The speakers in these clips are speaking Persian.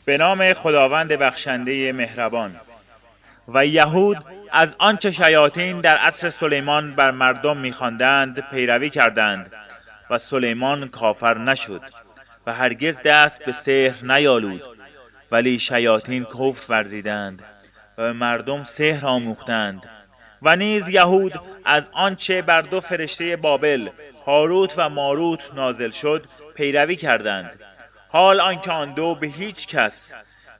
به نام خداوند بخشنده مهربان. و یهود از آنچه شیاطین در عصر سلیمان بر مردم می‌خواندند پیروی کردند و سلیمان کافر نشد و هرگز دست به سحر نیالود، ولی شیاطین کفر ورزیدند و به مردم سحر آموختند. و نیز یهود از آنچه بر دو فرشته بابل هاروت و ماروت نازل شد پیروی کردند، حال آنکه آن دو به هیچ کس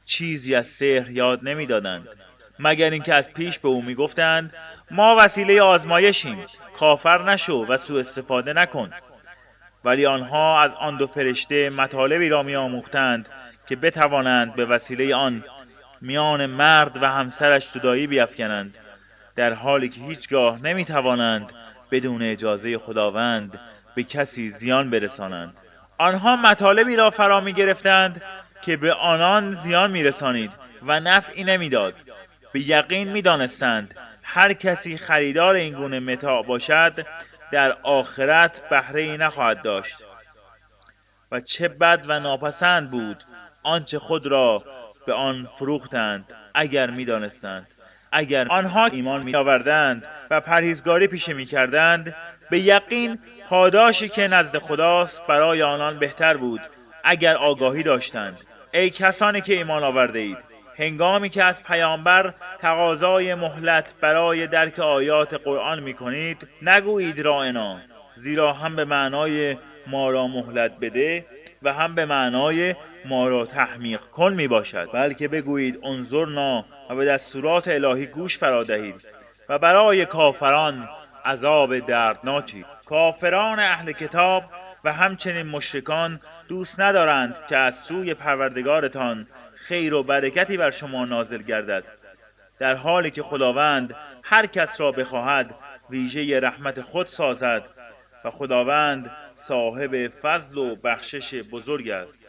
چیزی از سحر یاد نمی‌دادند، مگر اینکه از پیش به او می‌گفتند ما وسیله آزمایشیم، کافر نشو و سوء استفاده نکن. ولی آنها از آن دو فرشته مطالبی را می‌آموختند که بتوانند به وسیله آن میان مرد و همسرش جدایی بیفکنند، در حالی که هیچگاه نمی‌توانند بدون اجازه خداوند به کسی زیان برسانند. آنها مطالبی را فرا می‌گرفتند که به آنان زیان می‌رسانید و نفعی نمی‌داد. به یقین می‌دانستند هر کسی خریدار این گونه متاع باشد در آخرت بهره‌ای نخواهد داشت. و چه بد و ناپسند بود آنچه خود را به آن فروختند اگر می‌دانستند. اگر آنها ایمان می‌آوردند و پرهیزگاری پیشه می‌کردند، به یقین پاداشی که نزد خداست برای آنان بهتر بود اگر آگاهی داشتند. ای کسانی که ایمان آورده اید، هنگامی که از پیامبر تقاضای مهلت برای درک آیات قرآن می‌کنید، نگویید راعنا، زیرا هم به معنای ما را مهلت بده و هم به معنای ما را تحمیق کن می باشد، بلکه بگویید انظرنا و به دستورات الهی گوش فرا دهید و برای کافران عذاب دردناکی. کافران اهل کتاب و همچنین مشرکان دوست ندارند که از سوی پروردگارتان خیر و برکتی بر شما نازل گردد، در حالی که خداوند هر کس را بخواهد ویژه رحمت خود سازد و خداوند صاحب فضل و بخشش بزرگ است.